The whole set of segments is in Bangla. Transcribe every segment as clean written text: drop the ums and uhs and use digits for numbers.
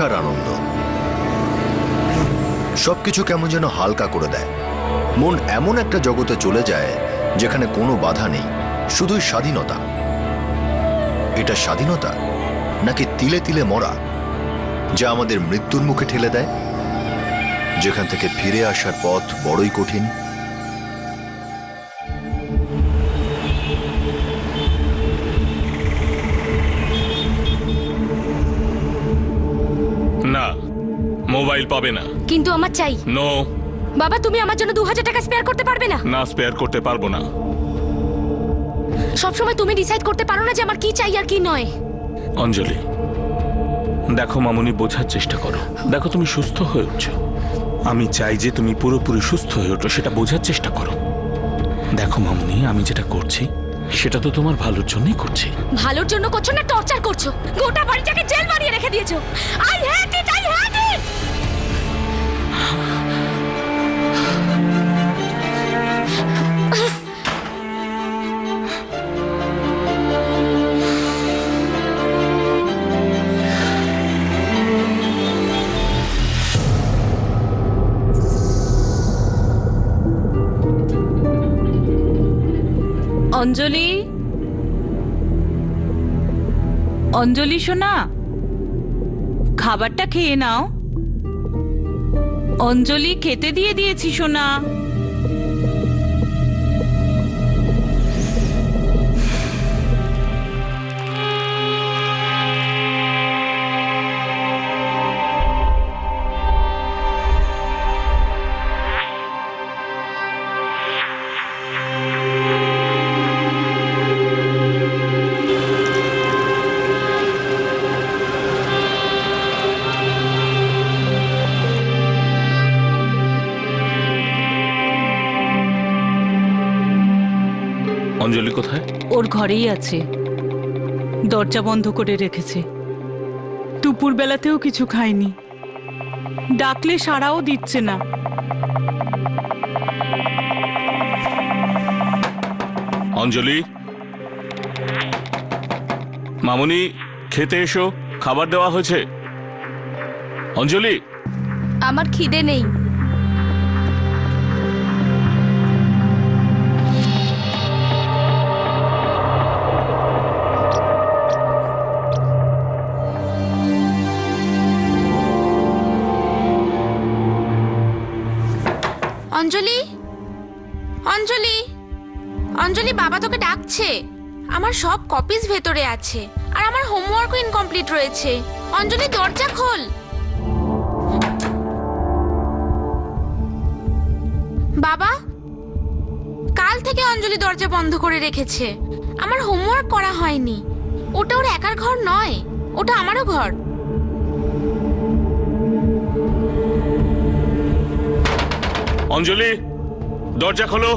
ইচ্ছার আনন্দ সবকিছু কেমন যেন হালকা করে দেয়। মন এমন একটা জগতে চলে যায় যেখানে কোনো বাধা নেই, শুধুই স্বাধীনতা। এটা স্বাধীনতা নাকি তিলে তিলে মরা, যা আমাদের মৃত্যুর মুখে ঠেলে দেয়, যেখান থেকে ফিরে আসার পথ বড়ই কঠিন? না, মোবাইল পাবে না। কিন্তু আমার চাই। নো। বাবা, তুমি আমার জন্য 2000 টাকা স্পেয়ার করতে পারবে না? না, স্পেয়ার করতে পারবো না। সবসময় তুমি ডিসাইড করতে পারো না যে আমার কি চাই আর কি নয়। অঞ্জলি, দেখো মামুনি, বোঝার চেষ্টা করো। দেখো, তুমি সুস্থ হয়ে উঠছো। আমি চাই যে তুমি পুরোপুরি সুস্থ হয়ে ওঠো, সেটা বোঝার চেষ্টা করো। দেখো মামুনি, আমি যেটা করছি সেটা তো তোমার ভালোর জন্যই করছি। ভালোর জন্য করছো না টর্চার করছো? গোটা বাড়িটাকে জেল বানিয়ে রেখে দিয়েছো। I hate it, I hate ইট। অঞ্জলি, অঞ্জলি সোনা, খাবারটা খেয়ে নাও। অঞ্জলি, খেতে দিয়ে দিয়েছি সোনা। অঞ্জলি কোথায়? ওর ঘরেই আছে, দরজা বন্ধ করে রেখেছে। দুপুর বেলাতেও কিছু খায়নি, ডাকলে সাড়াও দিচ্ছে না। অঞ্জলি, মামুনি, খেতে এসো, খাবার দেওয়া হয়েছে। অঞ্জলি, আমার খিদে নেই। অঞ্জলি, অঞ্জলি, অঞ্জলি, বাবা তোকে ডাকছে। আমার সব কপিজ ভেতরে আছে আর আমার হোমওয়ার্কও ইনকমপ্লিট রয়েছে। অঞ্জলি, দরজা খোল। বাবা, কাল থেকে অঞ্জলি দরজা বন্ধ করে রেখেছে। আমার হোমওয়ার্ক করা হয়নি। ওটা ওর একার ঘর নয়, ওটা আমারও ঘর। অঞ্জলি, দরজা খোলো।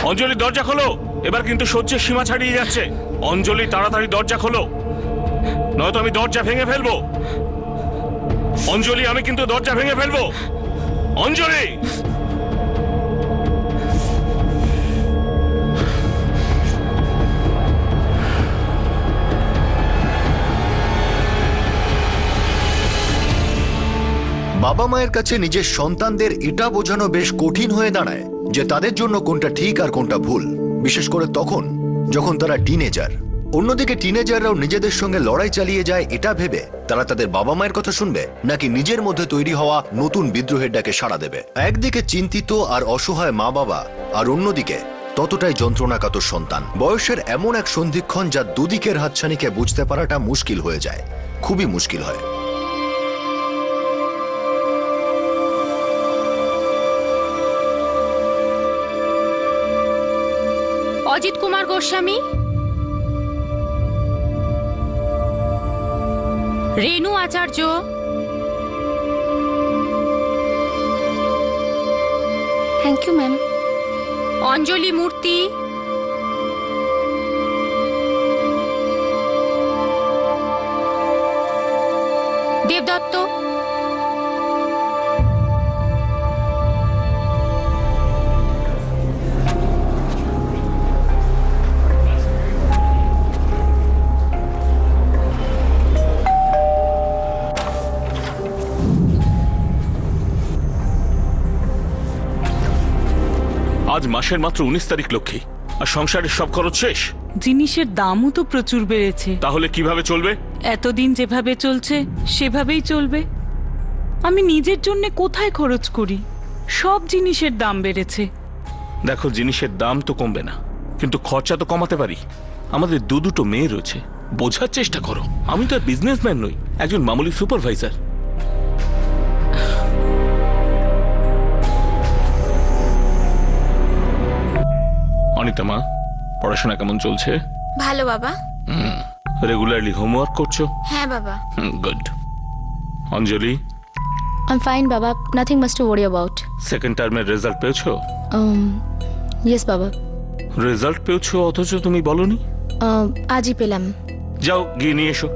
অঞ্জলি, দরজা খোলো। এবার কিন্তু সহ্যের সীমা ছাড়িয়ে যাচ্ছে। অঞ্জলি, তাড়াতাড়ি দরজা খোলো, নয়তো আমি দরজা ভেঙে ফেলবো। অঞ্জলি, আমি কিন্তু দরজা ভেঙে ফেলবো। অঞ্জলি, বাবা মায়ের কাছে নিজের সন্তানদের এটা বোঝানো বেশ কঠিন হয়ে দাঁড়ায় যে তাদের জন্য কোনটা ঠিক আর কোনটা ভুল, বিশেষ করে তখন যখন তারা টিনেজার। অন্যদিকে টিনেজাররাও নিজেদের সঙ্গে লড়াই চালিয়ে যায় এটা ভেবে তারা তাদের বাবা মায়ের কথা শুনবে নাকি নিজের মধ্যে তৈরি হওয়া নতুন বিদ্রোহের ডাকে সাড়া দেবে। একদিকে চিন্তিত আর অসহায় মা বাবা, আর অন্যদিকে ততটাই যন্ত্রণাকাতর সন্তান। বয়সের এমন এক সন্ধিক্ষণ যা দুদিকের হাতছানিকে বুঝতে পারাটা মুশকিল হয়ে যায়, খুবই মুশকিল হয়। অজিত কুমার গোস্বামী, রেণু আচার্য, থ্যাংক ইউ ম্যাম, অঞ্জলি মূর্তি, দেবদত্ত, আজ মাসের মাত্র 19 তারিখ লক্ষ্মী, আর সংসারের সব খরচ শেষ। জিনিসের দামও তো প্রচুর বেড়েছে। তাহলে কিভাবে চলবে? এতদিন যেভাবে চলছে সেভাবেই চলবে। আমি নিজের জন্য কোথায় খরচ করি? সব জিনিসের দাম বেড়েছে। দেখো, জিনিসের দাম তো কমবে না, কিন্তু খরচা তো কমাতে পারি। আমাদের দুটো মেয়ে রয়েছে, বোঝার চেষ্টা করো। আমি তো আর বিজনেসম্যান নই, একজন মামুলি সুপারভাইজার। অনিতা মা, পড়াশোনা কেমন চলছে? ভালো বাবা। রেগুলারলি হোমওয়ার্ক করছো? হ্যাঁ বাবা। Good. Anjali, I'm fine, Baba. Nothing much to worry about. Second টার্মের রেজাল্ট পেয়েছো? Yes, Baba. রেজাল্ট পেয়েছো অথচ তুমি বলনি? আজই পেলাম। যাও গিয়ে নিয়ে এসো।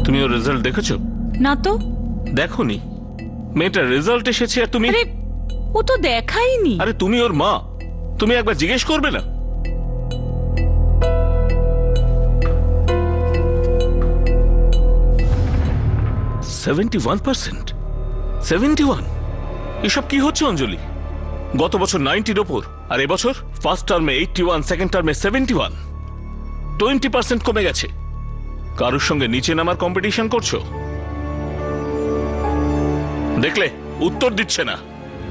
তুমি ওর রেজাল্ট দেখেছো? না তো। দেখোনি? মেয়েটার রেজাল্ট এসেছে আর তুমি? আরে ও তো দেখাইনি। আরে তুমি ওর মা, তুমি একবার জিজ্ঞেস করবে না? এসব কি হচ্ছে অঞ্জলি? গত বছর 90-র ওপর, আর এবছর ফার্স্ট টার্মে 81, সেকেন্ড টার্মে 71। 20% কমে গেছে। কারোর সঙ্গে নিচে নামার কম্পিটিশন করছো? দেখলে উত্তর দিচ্ছে না।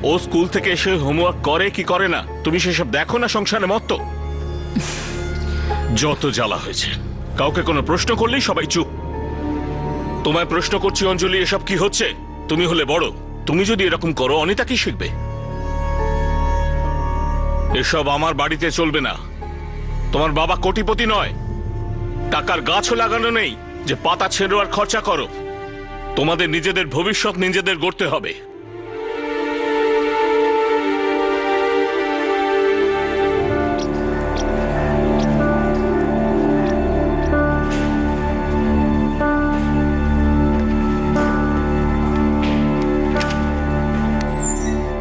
ও স্কুল থেকে এসে হোমওয়ার্ক করে কি করে না তুমি সেসব দেখো না? সংসারে মত্ত। যত জ্বালা হয়েছে, কাউকে কোনো প্রশ্ন করলেই সবাই চুপ। তোমায় প্রশ্ন করছি অঞ্জলি, এসব কি হচ্ছে? তুমি হলে বড়, তুমি যদি এরকম করো অনিতা কি শিখবে? এসব আমার বাড়িতে চলবে না। তোমার বাবা কোটিপতি নয়, টাকার গাছও লাগানো নেই যে পাতা ছেড়ো আর খরচা করো। তোমাদের নিজেদের ভবিষ্যৎ নিজেদের গড়তে হবে।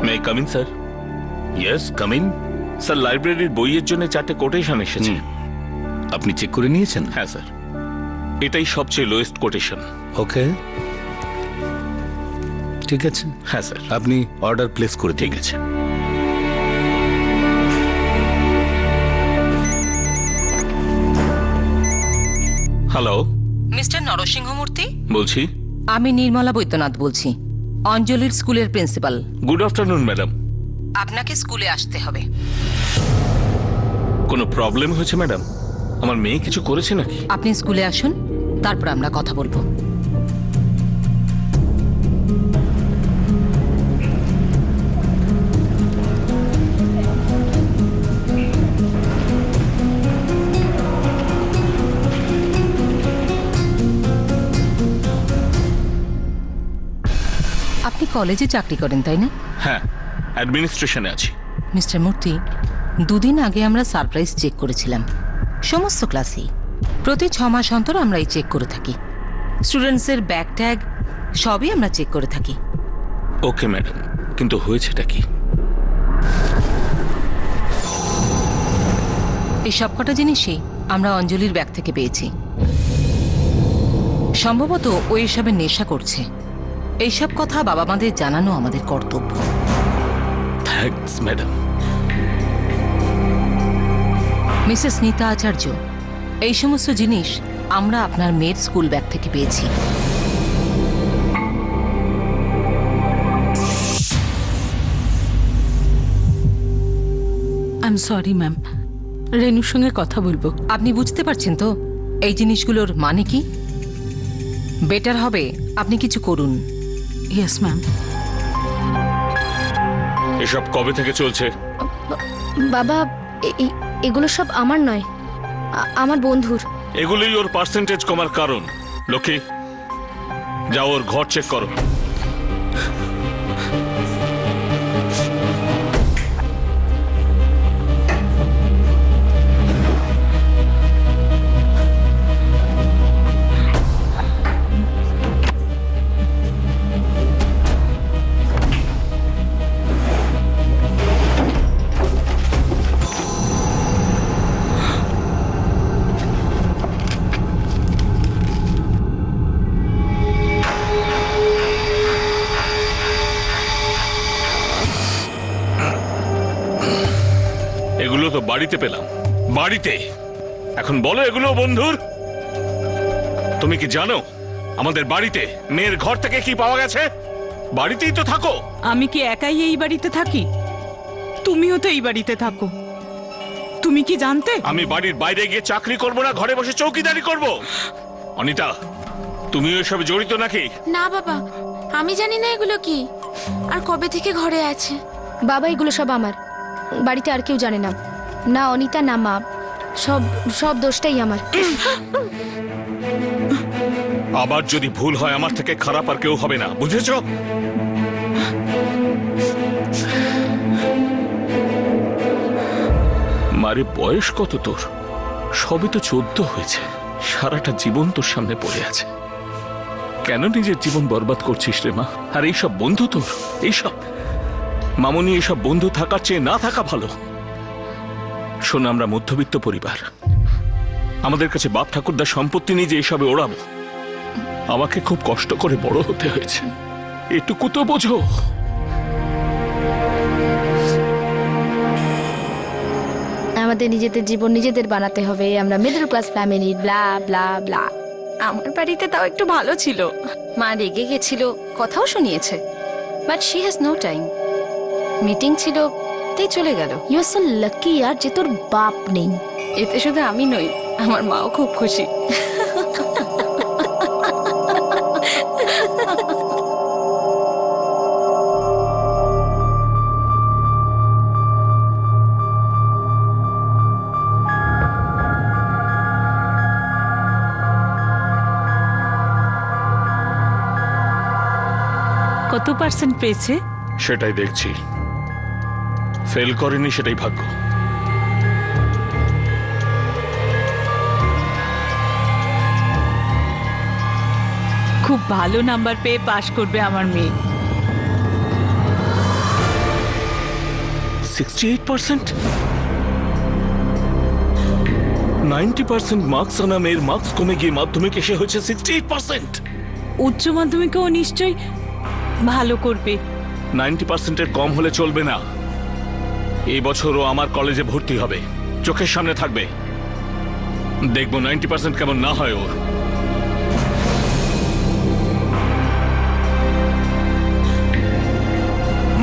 May come in sir? Yes, come in. Sir, লাইব্রেরির বইয়ের জন্য 4টে কোটেশন এসেছে। আপনি চেক করে নিয়েছেন? হ্যাঁ স্যার, এটাই সবচেয়ে লোয়েস্ট কোটেশন। ওকে, ঠিক আছে। হ্যাঁ স্যার। আপনি অর্ডার প্লেস করে দিন। ঠিক আছে। হ্যালো, মিস্টার নরসিংহমূর্তি, বলছি। আমি নির্মলা বৈদ্যনাথ বলছি, অঞ্জলির স্কুলের প্রিন্সিপাল। Good afternoon madam. আপনাকে স্কুলে আসতে হবে। কোনো প্রবলেম হয়েছে ম্যাডাম? আমার মেয়ে কিছু করেছে নাকি? আপনি স্কুলে আসুন, তারপর আমরা কথা বলবো। আপনি কলেজে চাকরি করেন তাই না? হ্যাঁ, অ্যাডমিনিস্ট্রেশনে আছি। মিস্টার মূর্তি, দুদিন আগে আমরা সারপ্রাইজ চেক করেছিলাম সমস্ত ক্লাসেই। প্রতি 6 মাস অন্তর আমরা এই চেক করে থাকি। স্টুডেন্টসের ব্যাগ ট্যাগ সবই আমরা চেক করে থাকি। ওকে ম্যাডাম, কিন্তু হয়েছেটা কি? এই সবকটা জিনিসই আমরা অঞ্জলির ব্যাগ থেকে পেয়েছি। সম্ভবত ও এসবের নেশা করছে। এইসব কথা বাবা মাদের জানানো আমাদের কর্তব্য। Thanks madam. মিসেস নীতা আচার্য, এই সমস্ত জিনিস আমরা আপনার মেয়ের স্কুল ব্যাগ থেকে পেয়েছি। আই এম সরি ম্যাম, রেনুর সঙ্গে কথা বলবো। আপনি বুঝতে পারছেন তো এই জিনিসগুলোর মানে কি? বেটার হবে আপনি কিছু করুন। Yes ma'am. এসব কবে থেকে চলছে? বাবা, এগুলো সব আমার নয়, আমার বন্ধুর। এগুলোই ওর পার্সেন্টেজ কমার কারণ। লক্ষ্মী, যাও ওর ঘর চেক করো। তো বাড়িতে পেলাম, বাড়িতে। এখন বলো এগুলো বন্ধুর? তুমি কি জানো আমাদের বাড়িতে মেয়ের ঘর থেকে কি পাওয়া গেছে? বাড়িতেই তো থাকো। আমি কি একাই এই বাড়িতে থাকি? তুমিও তো এই বাড়িতে থাকো। তুমি কি জানতে? আমি বাড়ির বাইরে গিয়ে চাকরি করব না, ঘরে বসে চৌকিদারি করব? অনিতা, তুমিও এসবে জড়িত নাকি? না বাবা, আমি জানি না এগুলো কি আর কবে থেকে ঘরে আছে। বাবা এগুলো সব আমার। বাড়িতে আর কেউ জানে না, না অনিতা না মা। সব সব দোষটাই আমার। আবার যদি ভুল হয় আমার থেকে খারাপ আর কেউ হবে না, বুঝেছো? মারে বয়স কত তোর? সবই তো 14 হয়েছে। সারাটা জীবন তোর সামনে পড়ে আছে। কেন নিজের জীবন বরবাদ করছিস রে মা? আর এইসব বন্ধু তোর, এইসব মামনি, এইসব বন্ধু থাকার চেয়ে না থাকা ভালো। শোন, আমরা মধ্যবিত্ত পরিবার, আমাদের কাছে বাপ ঠাকুরদার সম্পত্তি নেই যে এসবে ওড়াবো। আমাকে খুব কষ্ট করে বড় হতে হয়েছে, এটুকু তো বোঝো। আমাদের নিজেদের জীবন নিজেদের বানাতে হবে। আমরা মিডল ক্লাস ফ্যামিলি, ব্লা ব্লা ব্লা। আমার বাড়িতে তাও একটু ভালো ছিল। মা রেগে গেছিল, কথাও শুনিয়েছে, but she has no time. Meeting ছিল তাই চলে গেল। ইউ আর সো লাকি আর যে তোর বাপ নেই। এতে শুধু আমি নই, আমার মাও খুব খুশি। কত পার্সেন্ট পেয়েছে? সেটাই দেখছি। ফেল করেনি সেটাই ভাগ্য। খুব ভালো নাম্বার পেয়ে পাশ করবে আমার মেয়ে। 68%? 90% মার্কস আনা মেয়ের মার্কস কমে গিয়ে মাধ্যমিক এসে হয়েছে 68%। উচ্চ মাধ্যমিকেও নিশ্চয়ই ভালো করবে। 90% এর কম হলে চলবে না। এই বছরও আমার কলেজে ভর্তি হবে, চোখের সামনে থাকবে। দেখবো 90% কেমন না হয় ওর।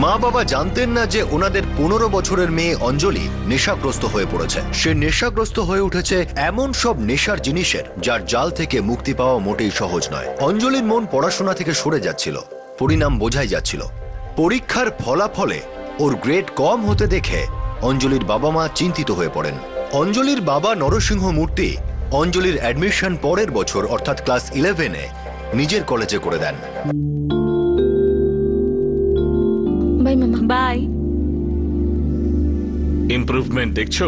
মা বাবা জানতেন না যে ওনাদের 15 বছরের মেয়ে অঞ্জলি নেশাগ্রস্ত হয়ে পড়েছে। সে নেশাগ্রস্ত হয়ে উঠেছে এমন সব নেশার জিনিসের যার জাল থেকে মুক্তি পাওয়া মোটেই সহজ নয়। অঞ্জলির মন পড়াশোনা থেকে সরে যাচ্ছিল, পরিণাম বোঝাই যাচ্ছিল। পরীক্ষার ফলাফলে ওর গ্রেড কম হতে দেখে অঞ্জলির বাবা মা চিন্তিত হয়ে পড়েন। অঞ্জলির বাবা নরসিংহ মূর্তি অঞ্জলির অ্যাডমিশন পরের বছর অর্থাৎ ক্লাস 11-এ নিজের কলেজে করে দেন। বাই মামা। বাই। ইমপ্রুভমেন্ট দেখছো?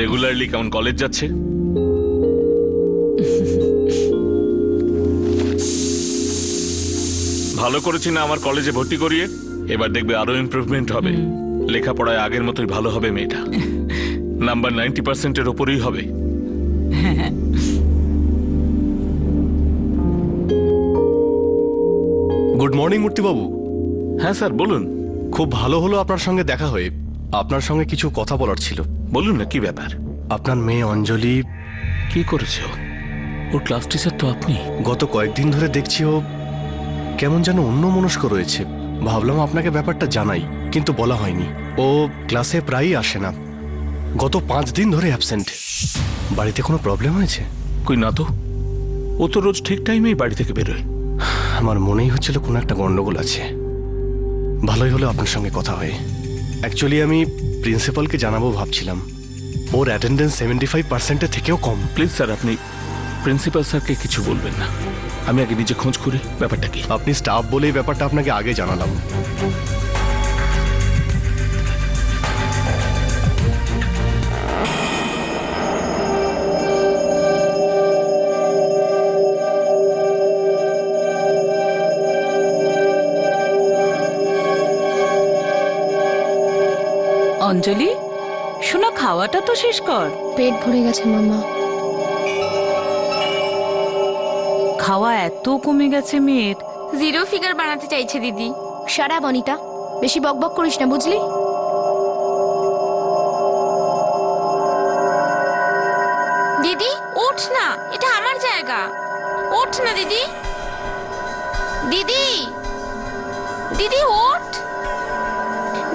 রেগুলারলি কেমন কলেজ যাচ্ছে? ভালো করেছি না আমার কলেজে ভর্তি করিয়ে? এবার দেখবে আরো ইমপ্রুভমেন্ট হবে। লেখাপড়ায় আগের মতোই ভালো হবে মেয়েটা। নাম্বার 90%-এর উপরেই হবে। গুড মর্নিং মূর্তিবাবু। হ্যাঁ স্যার, বলুন। খুব ভালো হলো আপনার সঙ্গে দেখা হয়ে। আপনার সঙ্গে কিছু কথা বলার ছিল। বলুন না, কি ব্যাপার? আপনার মেয়ে অঞ্জলি কি করেছে ও? ওর ক্লাস টিচার তো আপনি। গত কয়েকদিন ধরে দেখছি ও কেমন যেন অন্যমনস্ক রয়েছে। ভাবলাম আপনাকে ব্যাপারটা জানাই, কিন্তু বলা হয়নি। ও ক্লাসে প্রায়ই আসে না, গত 5 দিন ধরে অ্যাবসেন্ট। বাড়িতে কোনো প্রবলেম হয়েছে? কই না তো, ও তো রোজ ঠিক টাইমেই বাড়ি থেকে বেরোয়। আমার মনেই হচ্ছিল কোনো একটা গন্ডগোল আছে। ভালোই হলো আপনার সঙ্গে কথা হয়ে। অ্যাকচুয়ালি আমি প্রিন্সিপালকে জানাবো ভাবছিলাম। ওর অ্যাটেন্ডেন্স 75%-এর থেকেও কম। প্লিজ স্যার, আপনি প্রিন্সিপাল স্যারকে কিছু বলবেন না। আমি আগে নিজে খোঁজ করি ব্যাপারটা কি। আপনি স্টাফ বলেই ব্যাপারটা আপনাকে আগে জানালাম। অঞ্জলি, শোনা, খাওয়াটা তো শেষ কর। পেট ভরে গেছে মামা। খাওয়া এত কমে গেছে মেয়ের। 0 ফিগার বানাতে চাইছে দিদি। সারা বনিতা, বেশি বকবক করিস না বুঝলি? না, এটা আমার জায়গা। ওঠ না দিদি। দিদি, দিদি ওঠ।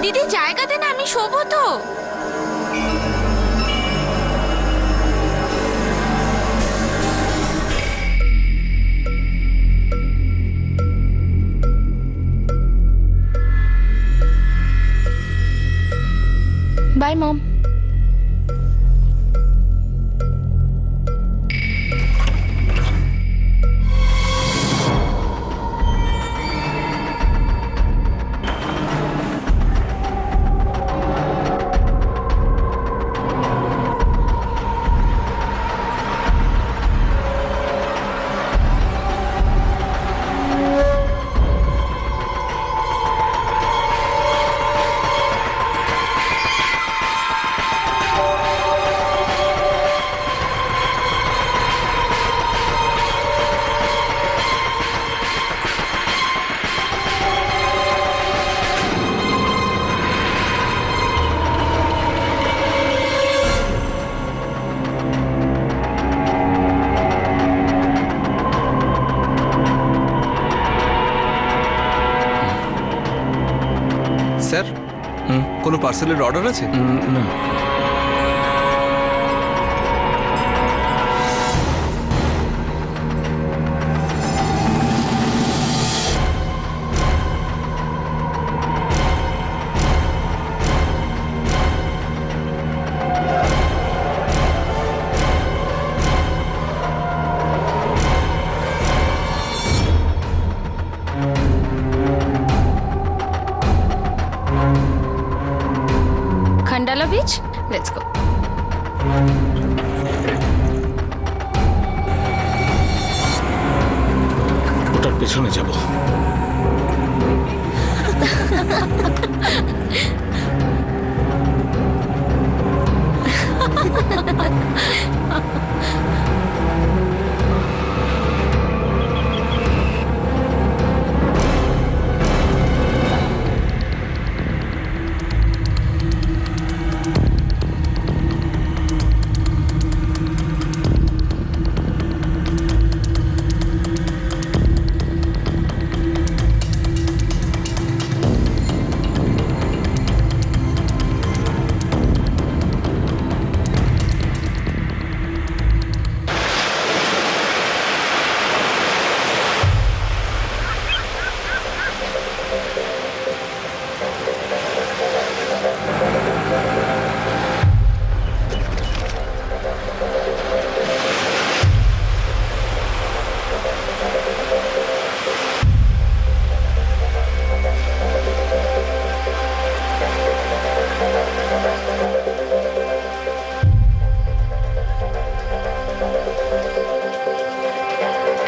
দিদি জায়গা দে না, আমি শোবো তো। By mom. স্যার, কোনো পার্সেলের অর্ডার আছে? না। Khandala Beach? Let's go. ওটার পেছনে যাব।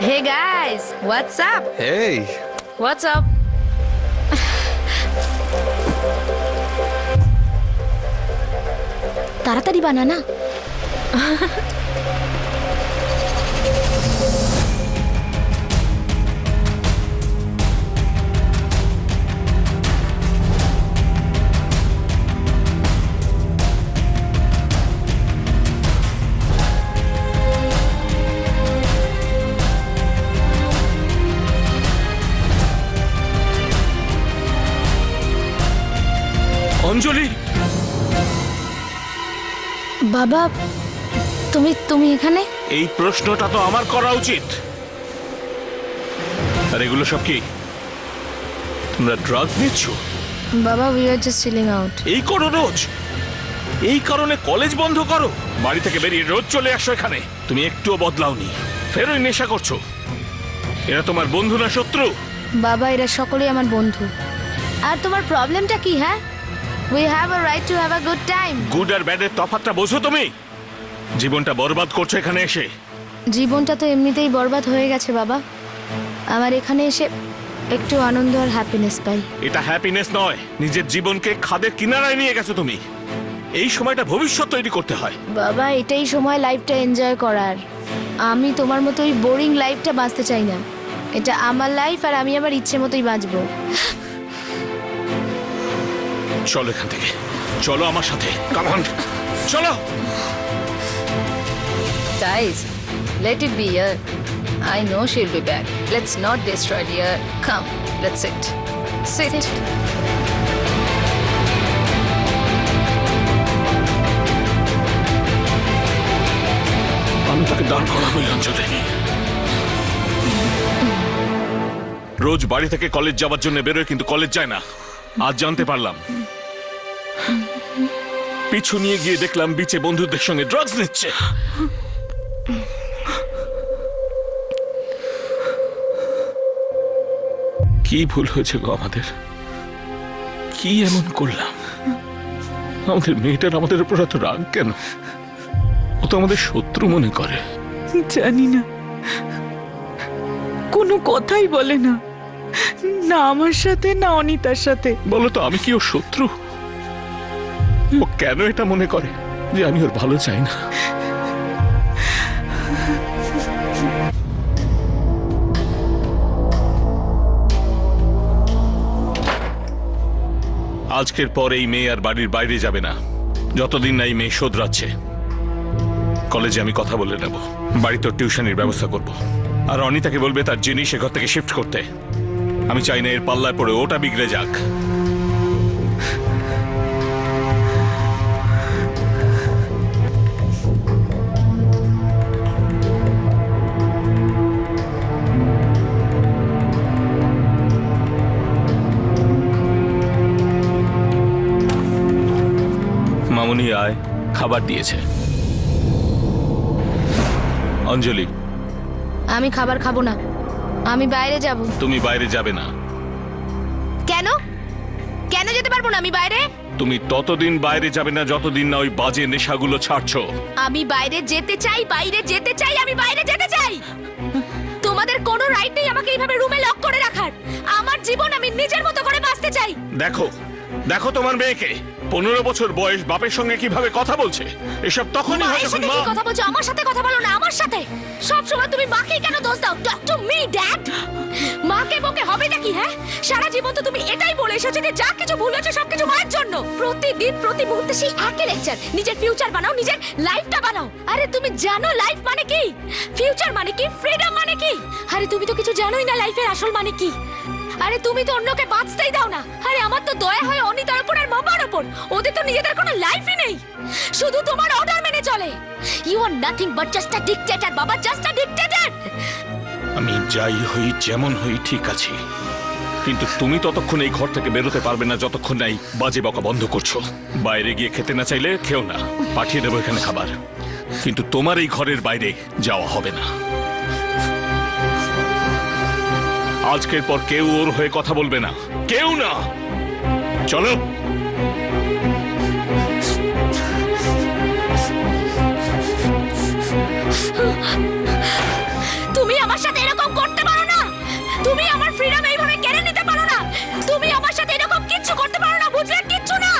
Hey guys, what's up? Hey, What's up? তাড়াতাড়ি বানা না। অঞ্জলি, বাবা, তুমি এখানে? এই প্রশ্নটা তো আমার করা উচিত। আর এগুলো সব কি? তোমরা ড্রাগস নিচ্ছ? বাবা, we are just chilling out. এই করো রোজ? এই কারণে কলেজ বন্ধ করো? বাড়ি থেকে বেরিয়ে রোজ চলে আসো এখানে। তুমি একটুও বদলাওনি, ফেরোই নেশা করছো। এরা তোমার বন্ধু না শত্রু? বাবা, এরা সকলেই আমার বন্ধু। আর তোমার প্রবলেমটা কি? হ্যাঁ, we have a right to have a good time. Good আর ব্যাডের তফাৎটা বোঝো তুমি? জীবনটা বরবাদ করছো এখানে এসে। জীবনটা তো এমনিতেই বরবাদ হয়ে গেছে বাবা। আমার এখানে এসে একটু আনন্দ আর হ্যাপিনেস পাই। এটা হ্যাপিনেস নয়, নিজের জীবনকে খাদের কিনারায় নিয়ে গেছো তুমি। এই সময়টা ভবিষ্যৎ তৈরি করতে হয়। বাবা, এটাই সময় লাইফটা এনজয় করার। আমি তোমার মতো ওই বোরিং লাইফটা বাঁচতে চাই না। এটা আমার লাইফ আর আমি আমার ইচ্ছে মতোই বাঁচবো। চলো এখান থেকে, চলো আমার সাথে, কাম অন, চলো। Guys, Let it be, dear. I know she'll be back. Let's not destroy, dear. Come, let's sit. Sit. আমি তাকে দাঁড় করাবো অঞ্জলি। রোজ বাড়ি থেকে কলেজ যাওয়ার জন্য বেরোয় কিন্তু কলেজ যায় না। আজ জানতে পারলাম, পিছু নিয়ে গিয়ে দেখলাম বিচে বন্ধুদের সঙ্গে ড্রাগস নিচ্ছে। কি ভুল হয়েছে গো আমাদের? কি এমন করলাম? আমাদের মেয়েটার আমাদের উপর এত রাগ কেন? ও তো আমাদের শত্রু মনে করে। জানি না, কোনো কথাই বলে না, না আমার সাথে না অনিতার সাথে। বলো তো, আমি কি ওর শত্রু? ও কেন এটা মনে করে যে আমি ওর ভালো চাই না? আজকের পর এই মেয়ে আর বাড়ির বাইরে যাবে না যতদিন না এই মেয়ে শোধরাচ্ছে। কলেজে আমি কথা বলে নেব, বাড়িতে টিউশনের ব্যবস্থা করব, আর অনিতাকে বলবে তার জিনিস ঘর থেকে শিফট করতে। আমি চাই না এর পাল্লায় পড়ে ওটা বিগড়ে যাক। মামুনি আয়, খাবার দিয়েছে। অঞ্জলি, আমি খাবার খাবো না, আমি বাইরে যাব। তুমি বাইরে যাবে না। কেন? কেন যেতে পারবো না আমি বাইরে? তুমি ততদিন বাইরে যাবে না যতদিন না ওই বাজে নেশাগুলো ছাড়ছো। আমি বাইরে যেতে চাই, বাইরে যেতে চাই, আমি বাইরে যেতে চাই। তোমাদের কোনো রাইট নেই আমাকে এইভাবে রুমে লক করে রাখার। আমার জীবন আমি নিজের মতো করে বাঁচতে চাই। দেখো, দেখো তোমার মেয়েকে, 15 বছর বয়স, বাপের সঙ্গে কিভাবে কথা বলছে। এসব তখনই হয় মায়ের যখন সাথে মা। কি কথা বলছো? আমার সাথে কথা বলো না, আমার সাথে। সব সময় তুমি মাকেই কেন দোষ দাও? Talk to me dad. মাকে বকে হবে নাকি? হ্যাঁ, সারা জীবন তো তুমি এটাই বলে এসেছো যে যা কিছু ভুল হচ্ছে সবকিছু মায়ের জন্য। প্রতিদিন প্রতি মুহূর্তে সেই একই লেকচার। নিজের ফিউচার বানাও, নিজের লাইফটা বানাও। আরে তুমি জানো লাইফ মানে কি? ফিউচার মানে কি? ফ্রিডম মানে কি? আরে তুমি তো কিছু জানোই না লাইফের আসল মানে কি। আরে তুমি তো অন্যকে বাঁচতেই দাও না। আরে আমার তো দয়া হয় অনিতার উপর আর বাবার উপর। ওদের তো নিজেদের কোনো লাইফই নেই, শুধু তোমার অর্ডার মেনে চলে। You are nothing but just a dictator বাবা, জাস্ট আ ডিক্টেটর। আমি যাই হই, যেমন হই, ঠিক আছি, কিন্তু তুমি ততক্ষণ এই ঘর থেকে বেরোতে পারবে না যতক্ষণ না এই বাজে বকা বন্ধ করছো। বাইরে গিয়ে খেতে না চাইলে খেও না, পাঠিয়ে দেবো এখানে খাবার, কিন্তু তোমার এই ঘরের বাইরে যাওয়া হবে না। আজকের পর কেউ ওর হয়ে কথা বলবে না, কেউ না। চলো। তুমি আমার সাথে এরকম করতে পারো না। তুমি আমার ফ্রিডম এইভাবে কেড়ে নিতে পারো না। তুমি আমার সাথে এরকম কিচ্ছু করতে পারো না, বুঝলে? কিচ্ছু না।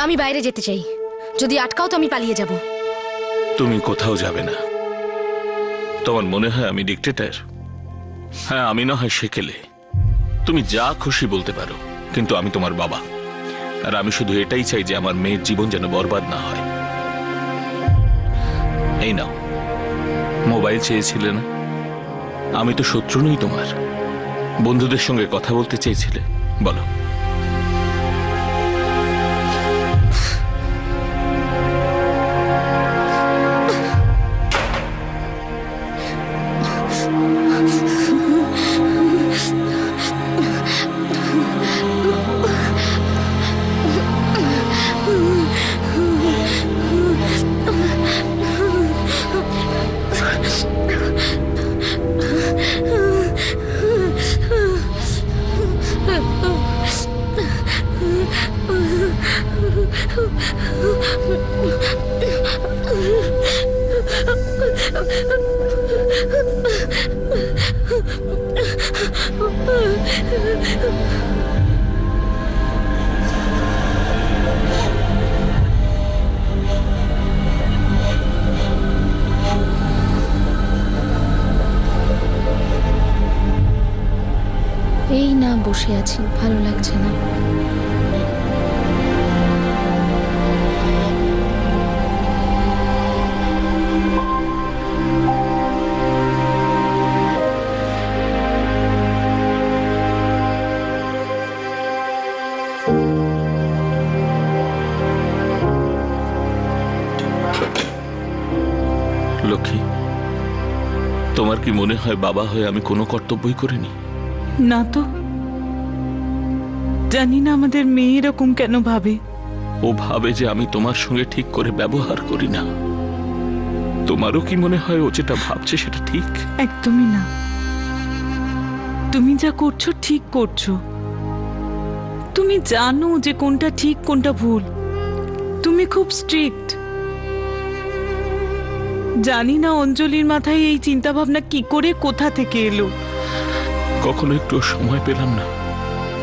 আমি বাইরে যেতে চাই। যদি আটকাও তো আমি পালিয়ে যাব। তুমি কোথাও যাবে না। তোমার মনে হয় আমি ডিক্টেটর? হ্যাঁ, আমি না হয় সেকেলে। তুমি যা খুশি বলতে পারো, কিন্তু আমি তোমার বাবা, আর আমি শুধু এটাই চাই যে আমার মেয়ের জীবন যেন বরবাদ না হয়। এই নাও, মোবাইল চেয়েছিলে না? আমি তো শত্রু নই তোমার। বন্ধুদের সঙ্গে কথা বলতে চেয়েছিলে, বলো। এই না বসে আছি, ভালো লাগছে না। লক্ষ্মী, তোমার কি মনে হয় বাবা হয়ে আমি কোনো কর্তব্যই করিনি? না তো, জানি না আমাদের মেয়ে এরকম কেন ভাবে। ও ভাবে যে আমি তোমার সঙ্গে ঠিক করে ব্যবহার করি না। তোমারও কি মনে হয় ও যেটা ভাবছে সেটা ঠিক? একদমই না। তুমি যা করছো ঠিক করছো। তুমি জানো যে কোনটা ঠিক কোনটা ভুল। তুমি খুব স্ট্রিক্ট। জানি না অঞ্জলির মাথায় এই চিন্তা ভাবনা কি করে কোথা থেকে এলো। কখনো একটু সময় পেলাম না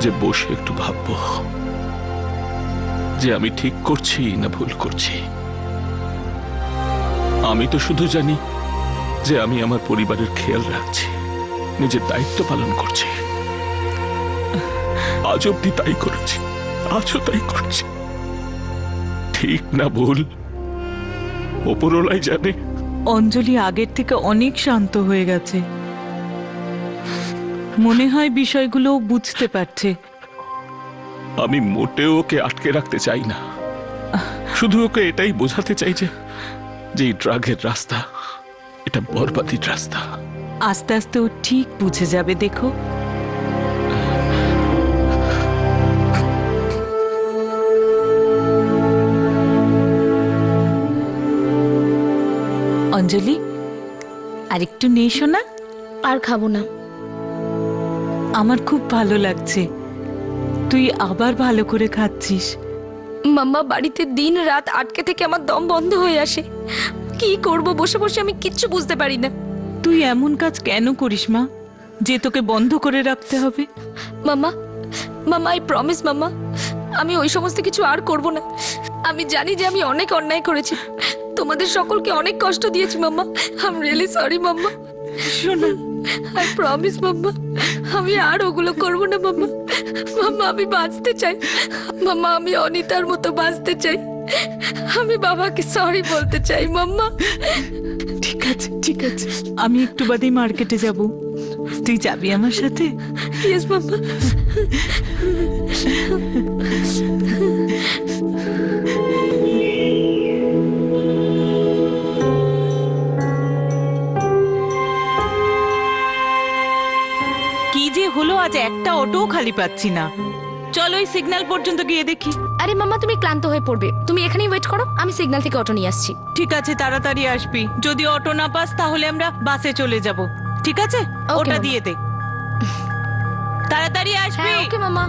যে বসে একটু ভাববো যে আমি ঠিক করছি না ভুল করছি। আমি তো শুধু জানি যে আমি আমার পরিবারের খেয়াল রাখছি, নিজের দায়িত্ব পালন করছি। আজ অব্দি তাই করেছি, আজও তাই করছি। ঠিক না ভুল ওপরওয়ালাই জানে। অঞ্জলি আগের থেকে অনেক শান্ত হয়ে গেছে। মনে হয় বিষয়গুলো ও বুঝতে পারছে। আমি মোটেও ওকে আটকে রাখতে চাই না, শুধু ওকে এটাই বোঝাতে চাই যে এই ড্রাগের রাস্তা এটা বরবাদির রাস্তা। আস্তে আস্তে ও ঠিক বুঝে যাবে, দেখো। অঞ্জলি, আরেকটু নেই শোনা? আর খাবো না। আমার খুব ভালো লাগছে, তুই আবার ভালো করে খাচ্ছিস। মাম্মা বাড়িতে দিন রাত আটকে থেকে আমার দম বন্ধ হয়ে আসে। কি করব বসে বসে আমি কিচ্ছু বুঝতে পারি না। তুই এমন কাজ কেন করিস মা, যে তোকে বন্ধ করে রাখতে হবে? মাম্মা, মাম্মা আই প্রমিস মাম্মা, আমি ওই সমস্ত কিছু আর করব না। আমি জানি যে আমি অনেক অন্যায় করেছি, তোমাদের সকলকে অনেক কষ্ট দিয়েছি মাম্মা। আই এম রিয়েলি সরি মাম্মা। শোনা, আই প্রমিস মাম্মা, আমি আর ওগুলো করব না মাম্মা। মাম্মা আমি বাঁচতে চাই মাম্মা, আমি অনিতার মতো বাঁচতে চাই। আমি বাবাকে সরি বলতে চাই মাম্মা। ঠিক আছে ঠিক আছে, আমি একটু বাদেই মার্কেটে যাব, তুই যাবি আমার সাথে? ইয়েস মাম্মা। কি যে হলো, আজ একটা অটোও খালি পাচ্ছি না। চলো ওই সিগন্যাল পর্যন্ত গিয়ে দেখি। আরে মাম্মা তুমি ক্লান্ত হয়ে পড়বে, তুমি এখানেই ওয়েট করো, আমি সিগন্যাল থেকে অটো নিয়ে আসছি। ঠিক আছে, তাড়াতাড়ি আসবি। যদি অটো না পাস তাহলে আমরা বাসে চলে যাব, ঠিক আছে? ওটা মামা। দিয়ে দে, তাড়াতাড়ি আসবি। হ্যাঁ ওকে মাম্মা।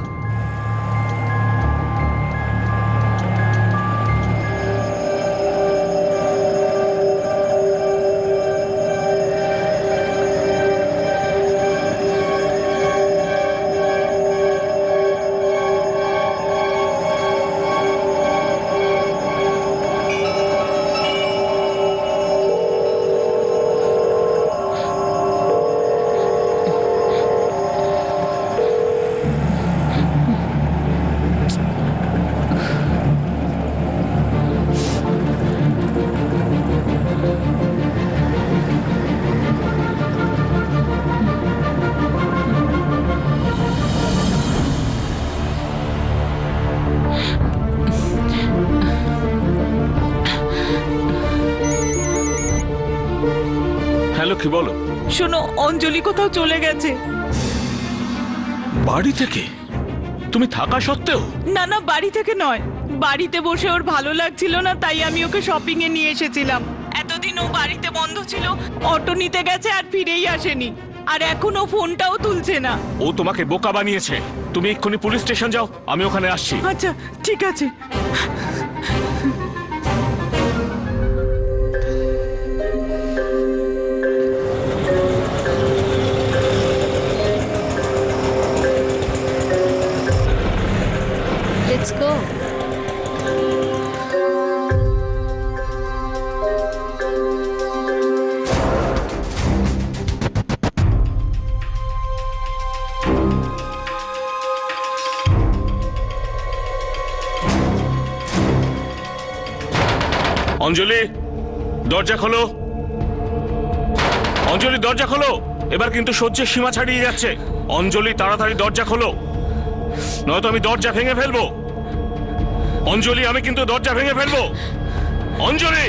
হ্যালো, কি বলো? শোনো, অঞ্জলি কোথাও চলে গেছে। বাড়ি থেকে? তুমি থাকা সত্ত্বেও? না না, বাড়ি থেকে নয়, বাড়িতে বসে ওর ভালো লাগছিল না, তাই আমি ওকে শপিং এ নিয়ে এসেছিলাম। এতদিন ও বাড়িতে বন্ধ ছিল, অটো নিতে গেছে আর ফিরেই আসেনি। আর এখন ও ফোনটাও তুলছে না। ও তোমাকে বোকা বানিয়েছে। তুমি এক্ষুনি পুলিশ স্টেশন যাও, আমি ওখানে আসছি। আচ্ছা ঠিক আছে। Let's go. অঞ্জলি দরজা খোলো, অঞ্জলি দরজা খোলো। এবার কিন্তু সহ্যের সীমা ছাড়িয়ে যাচ্ছে। অঞ্জলি তাড়াতাড়ি দরজা খোলো, নয়তো আমি দরজা ভেঙে ফেলবো। অঞ্জলি আমি কিন্তু দরজা ভেঙে ফেলবো। অঞ্জলি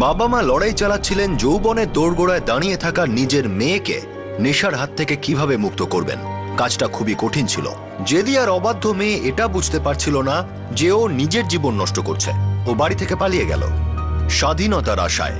বাবা মা লড়াই চালাচ্ছিলেন যৌবনের দোরগোড়ায় দাঁড়িয়ে থাকা নিজের মেয়েকে নেশার হাত থেকে কিভাবে মুক্ত করবেন। কাজটা খুবই কঠিন ছিল। জেদি আর অবাধ্য মেয়ে এটা বুঝতে পারছিল না যে ও নিজের জীবন নষ্ট করছে। ও বাড়ি থেকে পালিয়ে গেল স্বাধীনতার আশায়।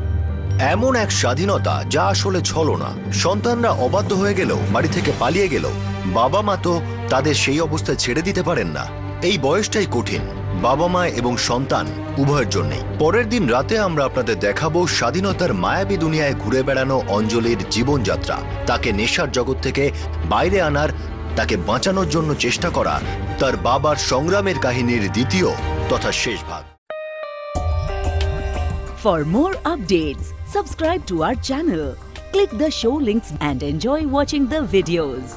এমন এক স্বাধীনতা যা আসলে ছলনা। সন্তানরা অবাধ্য হয়ে গেলেও, বাড়ি থেকে পালিয়ে গেলেও বাবা মা তো তাদের সেই অবস্থায় ছেড়ে দিতে পারেন না। এই বয়সটাই কঠিন, বাবা মা এবং সন্তান উভয়ের জন্যই। পরের দিন রাতে আমরা আপনাদের দেখাবো স্বাধীনতার মায়াবী দুনিয়ায় ঘুরে বেড়ানো অঞ্জলির জীবনযাত্রা, তাকে নেশার জগৎ থেকে বাইরে আনার, তাকে বাঁচানোর জন্য চেষ্টা করা, তার বাবার সংগ্রামের কাহিনীর দ্বিতীয় তথা শেষ ভাগ। For more updates, subscribe to our channel, click the show links and enjoy watching the videos.